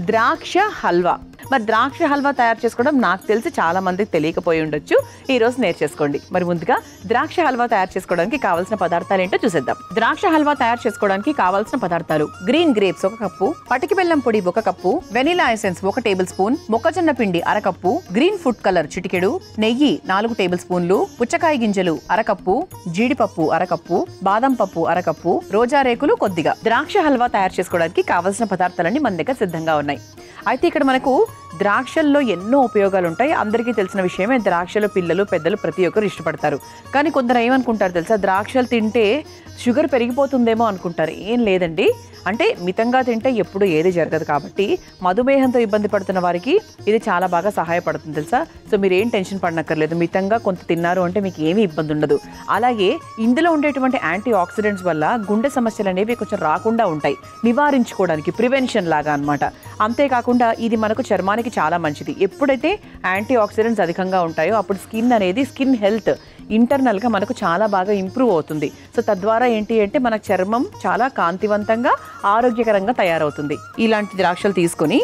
ద్రాక్ష హల్వా. మరి ద్రాక్ష హల్వా తయారు చేసుకోవడం నాకు తెలిసి చాలా మందికి తెలియకపోయి ఉండొచ్చు. ఈ రోజు నేర్చేసుకోండి. మరి ముందుగా ద్రాక్ష హల్వా తయారు చేసుకోవడానికి కావాల్సిన పదార్థాలు ఏంటో చూసేద్దాం. ద్రాక్ష హల్వా తయారు చేసుకోవడానికి కావాల్సిన పదార్థాలు: గ్రీన్ గ్రేప్స్ 1 కప్పు, పటికి బెల్లం పొడి 1 cup, vanilla essence 1 table spoon, మొక్కజొన్న పిండి 1 కప్పు, గ్రీన్ ఫుడ్ కలర్ చిటికెడు, నెయ్యి 4 టేబుల్ స్పూన్లు, పుచ్చకాయ గింజలు 1 కప్పు, జీడిపప్పు 1 కప్పు, బాదం పప్పు 1 కప్పు, రోజా రేకులు కొద్దిగా. ద్రాక్ష హల్వా తయారు చేసుకోవడానికి కావాల్సిన పదార్థాలన్నీ మన దగ్గర సిద్ధంగా ఉన్నాయి. అయితే ఇక్కడ మనకు ద్రాక్షల్లో ఎన్నో ఉపయోగాలు ఉంటాయి. అందరికీ తెలిసిన విషయమే, ద్రాక్షలు పిల్లలు పెద్దలు ప్రతి ఒక్కరు ఇష్టపడతారు. కానీ కొందరు ఏమనుకుంటారు తెలుసా, ద్రాక్షలు తింటే షుగర్ పెరిగిపోతుందేమో అనుకుంటారు. ఏం లేదండి, అంటే మితంగా తింటే ఎప్పుడు ఏది జరగదు. కాబట్టి మధుమేహంతో ఇబ్బంది పడుతున్న వారికి ఇది చాలా బాగా సహాయపడుతుంది తెలుసా. సో మీరు ఏం టెన్షన్ పడనక్కర్లేదు, మితంగా కొంత తిన్నారు అంటే మీకు ఏమీ ఇబ్బంది ఉండదు. అలాగే ఇందులో ఉండేటువంటి యాంటీ ఆక్సిడెంట్స్ వల్ల గుండె సమస్యలు అనేవి కొంచెం రాకుండా ఉంటాయి, నివారించుకోవడానికి ప్రివెన్షన్ లాగా అనమాట. అంతేకాకుండా ఇది మనకు చర్మానికి చాలా మంచిది. ఎప్పుడైతే యాంటీ ఆక్సిడెంట్స్ అధికంగా ఉంటాయో అప్పుడు స్కిన్ హెల్త్ ఇంటర్నల్గా మనకు చాలా బాగా ఇంప్రూవ్ అవుతుంది. సో తద్వారా ఏంటి అంటే మన చర్మం చాలా కాంతివంతంగా ఆరోగ్యకరంగా తయారవుతుంది. ఇలాంటి ద్రాక్షలు తీసుకొని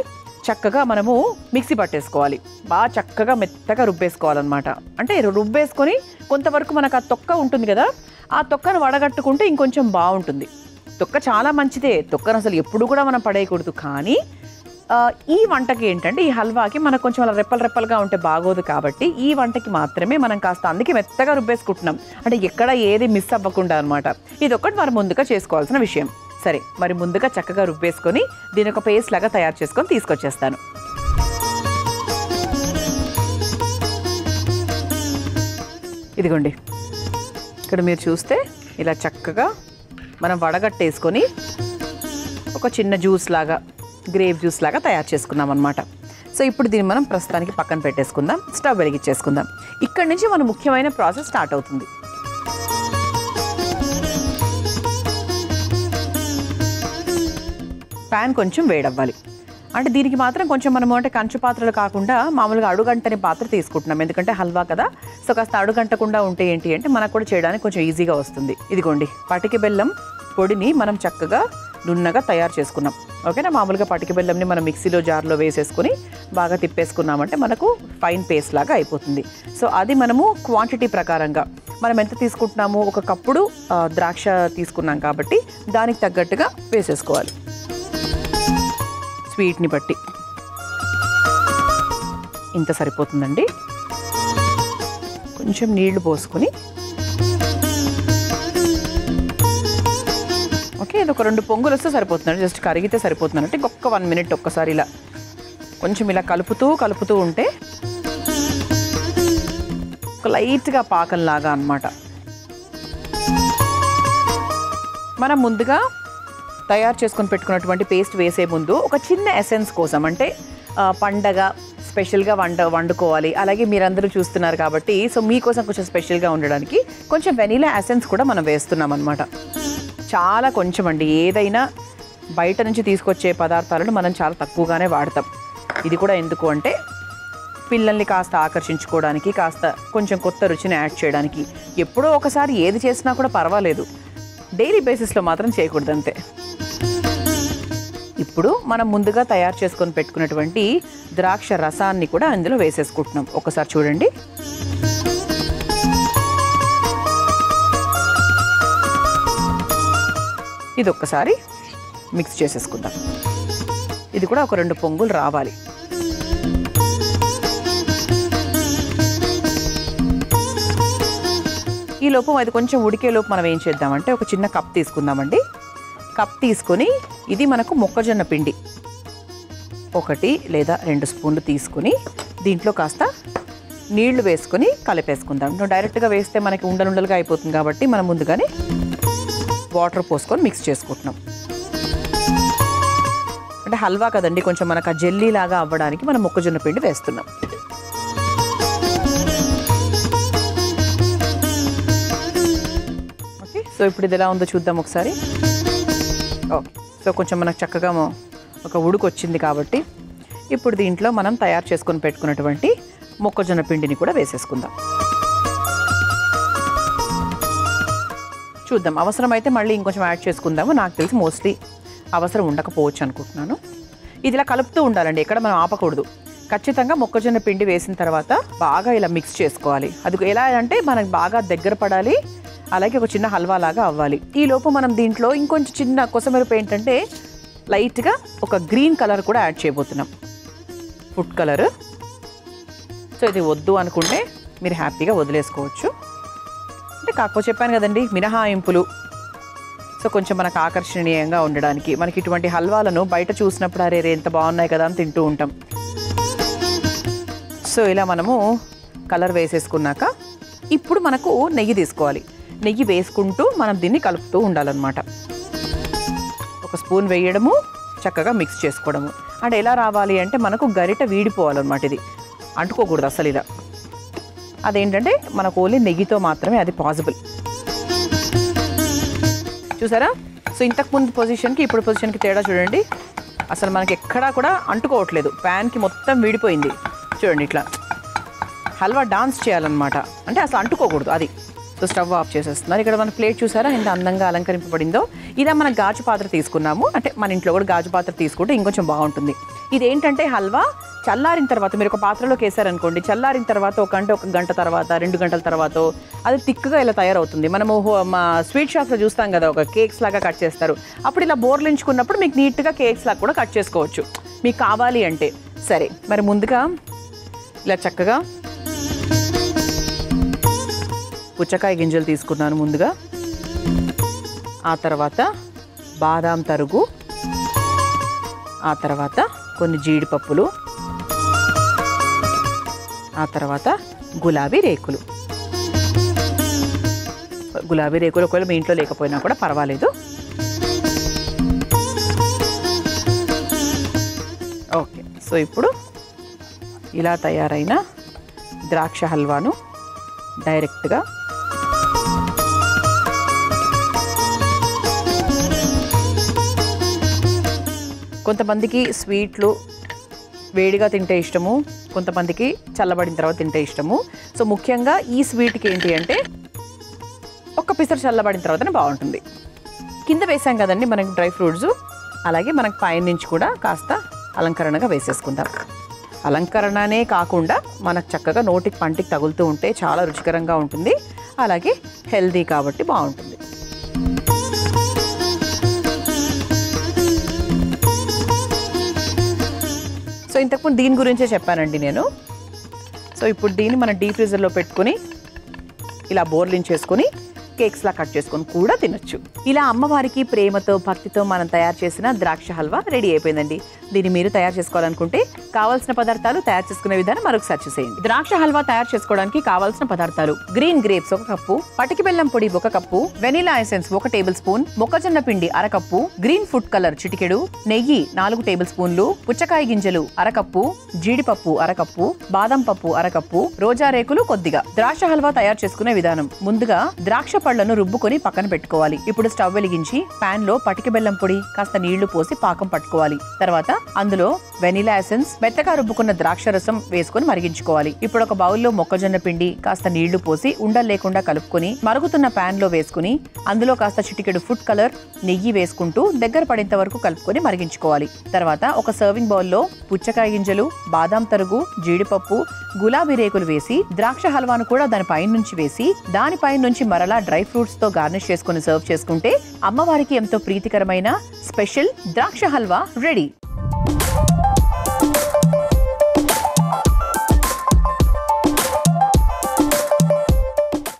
చక్కగా మనము మిక్సీ పట్టేసుకోవాలి. బాగా చక్కగా మెత్తగా రుబ్బేసుకోవాలన్నమాట. అంటే రుబ్బేసుకొని కొంతవరకు మనకు ఆ తొక్క ఉంటుంది కదా, ఆ తొక్కను వడగట్టుకుంటే ఇంకొంచెం బాగుంటుంది. తొక్క చాలా మంచిదే, తొక్కను అసలు ఎప్పుడు కూడా మనం పడేయకూడదు. కానీ ఈ వంటకి ఏంటంటే, ఈ హల్వాకి మనకు కొంచెం అలా రెప్పలుగా ఉంటే బాగోదు. కాబట్టి ఈ వంటకి మాత్రమే మనం కాస్త అందుకే మెత్తగా రుబ్బేసుకుంటున్నాం, అంటే ఎక్కడ ఏది మిస్ అవ్వకుండా అనమాట. ఇది ఒకటి మనం ముందుగా చేసుకోవాల్సిన విషయం. సరే, మరి ముందుగా చక్కగా రుబ్బేసుకొని దీని ఒక పేస్ట్ లాగా తయారు చేసుకొని తీసుకొచ్చేస్తాను. ఇదిగోండి, ఇక్కడ మీరు చూస్తే ఇలా చక్కగా మనం వడగట్టేసుకొని ఒక చిన్న జ్యూస్ లాగా, గ్రేప్ జ్యూస్ లాగా తయారు చేసుకున్నాం అనమాట. సో ఇప్పుడు దీన్ని మనం ప్రస్తుతానికి పక్కన పెట్టేసుకుందాం, స్టవ్ వెలిగించేసుకుందాం. ఇక్కడ నుంచి మన ముఖ్యమైన ప్రాసెస్ స్టార్ట్ అవుతుంది. ప్యాన్ కొంచెం వేడవ్వాలి. అంటే దీనికి మాత్రం కొంచెం మనము అంటే కంచు పాత్రలు కాకుండా మామూలుగా అడుగంటని పాత్ర తీసుకుంటున్నాం, ఎందుకంటే హల్వా కదా. సో కాస్త అడుగంటకుండా ఉంటే ఏంటి అంటే మనకు కూడా చేయడానికి కొంచెం ఈజీగా వస్తుంది. ఇదిగోండి, పటికి బెల్లం పొడిని మనం చక్కగా నున్నగా తయారు చేసుకున్నాం. ఓకేనా, మామూలుగా పటికి బెల్లంని మనం మిక్సీలో జార్లో వేసేసుకుని బాగా తిప్పేసుకున్నామంటే మనకు ఫైన్ పేస్ట్ లాగా అయిపోతుంది. సో అది మనము క్వాంటిటీ ప్రకారంగా మనం ఎంత తీసుకుంటున్నాము, 1 కప్పుడు ద్రాక్ష తీసుకున్నాం కాబట్టి దానికి తగ్గట్టుగా వేసేసుకోవాలి. స్వీట్ని బట్టి ఇంత సరిపోతుందండి. కొంచెం నీళ్లు పోసుకొని, ఓకే, ఇది ఒక 2 పొంగులు వస్తే సరిపోతుందండి. జస్ట్ కరిగితే సరిపోతుందంటే ఇంకొక 1 మినిట్ ఒక్కసారి ఇలా కొంచెం ఇలా కలుపుతూ ఉంటే ఒక లైట్గా పాకంలాగా అన్నమాట. మనం ముందుగా తయారు చేసుకొని పెట్టుకున్నటువంటి పేస్ట్ వేసే ముందు ఒక చిన్న ఎసెన్స్ కోసం, అంటే పండగ స్పెషల్గా వండుకోవాలి, అలాగే మీరందరూ చూస్తున్నారు కాబట్టి సో మీకోసం కొంచెం స్పెషల్గా ఉండడానికి కొంచెం వెనీలా ఎసెన్స్ కూడా మనం వేస్తున్నాం అనమాట. చాలా కొంచెం అండి, ఏదైనా బయట నుంచి తీసుకొచ్చే పదార్థాలను మనం చాలా తక్కువగానే వాడతాం. ఇది కూడా ఎందుకు అంటే పిల్లల్ని కాస్త ఆకర్షించుకోవడానికి, కాస్త కొంచెం కొత్త రుచిని యాడ్ చేయడానికి. ఎప్పుడో ఒకసారి ఏది చేసినా కూడా పర్వాలేదు, డైలీ బేసిస్లో మాత్రం చేయకూడదు అంతే. ఇప్పుడు మనం ముందుగా తయారు చేసుకొని పెట్టుకున్నటువంటి ద్రాక్ష రసాన్ని కూడా అందులో వేసేసుకుంటున్నాం. ఒకసారి చూడండి. ఇది ఒక్కసారి మిక్స్ చేసేసుకుందాం. ఇది కూడా ఒక 2 పొంగులు రావాలి. ఈ లోపు అది కొంచెం ఉడికే లోపు మనం ఏం చేద్దామంటే ఒక చిన్న కప్ తీసుకుందామండి. కప్ తీసుకొని ఇది మనకు మొక్కజొన్న పిండి 1 లేదా 2 స్పూన్లు తీసుకొని దీంట్లో కాస్త నీళ్లు వేసుకొని కలిపేసుకుందాం. డైరెక్ట్గా వేస్తే మనకి ఉండలుగా అయిపోతుంది కాబట్టి మనం ముందుగానే వాటర్ పోసుకొని మిక్స్ చేసుకుంటున్నాం. అంటే హల్వా కదండి, కొంచెం మనకు ఆ జెల్లీ లాగా అవ్వడానికి మనం మొక్కజొన్న పిండి వేస్తున్నాం. ఓకే, సో ఇప్పుడు ఇది ఎలా ఉందో చూద్దాం ఒకసారి. ఓకే, సో కొంచెం మనకు చక్కగా ఒక ఉడుకు వచ్చింది కాబట్టి ఇప్పుడు దీంట్లో మనం తయారు చేసుకొని పెట్టుకున్నటువంటి మొక్కజొన్న పిండిని కూడా వేసేసుకుందాం. చూద్దాం, అవసరమైతే మళ్ళీ ఇంకొంచెం యాడ్ చేసుకుందాము. నాకు తెలిసి మోస్ట్లీ అవసరం ఉండకపోవచ్చు అనుకుంటున్నాను. ఇది ఇలా కలుపుతూ ఉండాలండి, ఎక్కడ మనం ఆపకూడదు. ఖచ్చితంగా మొక్కజొన్న పిండి వేసిన తర్వాత బాగా ఇలా మిక్స్ చేసుకోవాలి. అది ఎలా అంటే మనకు బాగా దగ్గర పడాలి, అలాగే ఒక చిన్న హల్వా లాగా అవ్వాలి. ఈ లోపు మనం దీంట్లో ఇంకొంచెం చిన్న కొసమెరుపు ఏంటంటే లైట్గా ఒక గ్రీన్ కలర్ కూడా యాడ్ చేయబోతున్నాం, ఫుడ్ కలర్. సో ఇది వద్దు అనుకుంటే మీరు హ్యాపీగా వదిలేసుకోవచ్చు. అంటే కాకపోతే చెప్పాను కదండి, మినహాయింపులు. సో కొంచెం మనకు ఆకర్షణీయంగా ఉండడానికి మనకి ఇటువంటి హల్వాలను బయట చూసినప్పుడు అరే ఎంత బాగున్నాయి కదా అని తింటూ ఉంటాం. సో ఇలా మనము కలర్ వేసేసుకున్నాక ఇప్పుడు మనకు నెయ్యి తీసుకోవాలి. నెయ్యి వేసుకుంటూ మనం దీన్ని కలుపుతూ ఉండాలన్నమాట. ఒక స్పూన్ వేయడము, చక్కగా మిక్స్ చేసుకోవడము. అంటే ఎలా రావాలి అంటే మనకు గరిట వీడిపోవాలన్నమాట, ఇది అంటుకోకూడదు అసలు ఇలా. అదేంటంటే మనకు ఓన్లీ నెయ్యితో మాత్రమే అది పాసిబుల్. చూసారా? సో ఇంతకుముందు పొజిషన్కి ఇప్పుడు పొజిషన్కి తేడా చూడండి. అసలు మనకి ఎక్కడా కూడా అంటుకోవట్లేదు, ప్యాన్కి మొత్తం వీడిపోయింది. చూడండి ఇట్లా హల్వా డాన్స్ చేయాలన్నమాట, అంటే అసలు అంటుకోకూడదు అది. సో స్టవ్ ఆఫ్ చేసేస్తున్నారు. ఇక్కడ మన ప్లేట్ చూసారా ఎంత అందంగా అలంకరింపబడిందో. ఇలా మన గాజు పాత్ర తీసుకున్నాము, అంటే మన ఇంట్లో కూడా గాజు పాత్ర తీసుకుంటే ఇంకొంచెం బాగుంటుంది. ఇదేంటంటే హల్వా చల్లారిన తర్వాత మీరు ఒక పాత్రలోకి వేసారనుకోండి, చల్లారిన తర్వాత ఒక గంట తర్వాత 2 గంటల తర్వాత అది థిక్గా ఇలా తయారవుతుంది. మనము మా స్వీట్ షాప్లో చూస్తాం కదా, ఒక కేక్స్ లాగా కట్ చేస్తారు. అప్పుడు ఇలా బోర్లించుకున్నప్పుడు మీకు నీట్గా కేక్స్ లాగా కూడా కట్ చేసుకోవచ్చు మీకు కావాలి అంటే. సరే, మరి ముందుగా ఇలా చక్కగా పుచ్చకాయ గింజలు తీసుకున్నాను ముందుగా. ఆ తర్వాత బాదాం తరుగు, ఆ తర్వాత కొన్ని జీడిపప్పులు, ఆ తర్వాత గులాబీ రేకులు. గులాబీ రేకులు ఒకవేళ మీ ఇంట్లో లేకపోయినా కూడా పర్వాలేదు. ఓకే, సో ఇప్పుడు ఇలా తయారైన ద్రాక్ష హల్వాను డైరెక్ట్గా కొంతమందికి స్వీట్లు వేడిగా తింటే ఇష్టము, కొంతమందికి చల్లబడిన తర్వాత తింటే ఇష్టము. సో ముఖ్యంగా ఈ స్వీట్కి ఏంటి అంటే ఒక్క పిసరు చల్లబడిన తర్వాతనే బాగుంటుంది. కింద వేసాం కదండి మనకి డ్రై ఫ్రూట్స్, అలాగే మనకు పైన నుంచి కూడా కాస్త అలంకరణగా వేసేసుకుందాం. అలంకరణనే కాకుండా మనకు చక్కగా నోటికి పంటికి తగులుతూ ఉంటే చాలా రుచికరంగా ఉంటుంది, అలాగే హెల్దీ కాబట్టి బాగుంటుంది. సో ఇంతకుముందు దీని గురించే చెప్పానండి నేను. సో ఇప్పుడు దీన్ని మనం డీప్ ఫ్రీజర్లో పెట్టుకుని ఇలా బోర్లించేసుకొని కేక్స్లా కట్ చేసుకొని కూడా తినొచ్చు. ఇలా అమ్మవారికి ప్రేమతో భక్తితో మనం తయారు చేసిన ద్రాక్ష హల్వా రెడీ అయిపోయిందండి. దీన్ని మీరు తయారు చేసుకోవాలనుకుంటే కావాల్సిన పదార్థాలు, తయారు చేసుకునే విధానం మరొకసారి చూసేయండి. ద్రాక్ష హల్వా తయారు చేసుకోవడానికి కావాల్సిన పదార్థాలు: గ్రీన్ గ్రేప్స్ 1 కప్పు, పటికి బెల్లం పొడి 1 cup, vanilla essence 1 table spoon, మొక్కజొన్న పిండి 1/2 కప్పు, గ్రీన్ ఫుడ్ కలర్ చిటికెడు, నెయ్యి 4 టేబుల్ స్పూన్లు, పుచ్చకాయ గింజలు 1/2 కప్పు, జీడిపప్పు 1/2 కప్పు, బాదం పప్పు 1/2 కప్పు, రోజా రేకులు కొద్దిగా. ద్రాక్ష హల్వా తయారు చేసుకునే విధానం: ముందుగా ద్రాక్ష పళ్లను రుబ్బుకొని పక్కన పెట్టుకోవాలి. ఇప్పుడు స్టవ్ వెలిగించి పాన్ లో పటికి బెల్లం పొడి కాస్త నీళ్లు పోసి పాకం పట్టుకోవాలి. తర్వాత అందులో వెనిలా ఎసెన్స్, మెత్తగా రుబ్బుకున్న ద్రాక్ష రసం వేసుకొని మరిగించుకోవాలి. ఇప్పుడు ఒక బౌల్లో మొక్కజొన్న పిండి కాస్త నీళ్లు పోసి ఉండలు లేకుండా కలుపుకొని మరుగుతున్న పాన్ లో వేసుకుని అందులో కాస్త చిటికెడు ఫుడ్ కలర్, నెయ్యి వేసుకుంటూ దగ్గర పడేంత వరకు కలుపుకొని మరిగించుకోవాలి. తర్వాత ఒక సర్వింగ్ బౌల్లో పుచ్చకాయ గింజలు, బాదాం తరుగు, జీడిపప్పు, గులాబీ రేకులు వేసి ద్రాక్ష హల్వాను కూడా దానిపై నుంచి వేసి దానిపై నుంచి మరలా డ్రై ఫ్రూట్స్ తో గార్నిష్ చేసుకుని సర్వ్ చేసుకుంటే అమ్మవారికి ఎంతో ప్రీతికరమైన స్పెషల్ ద్రాక్ష హల్వా రెడీ.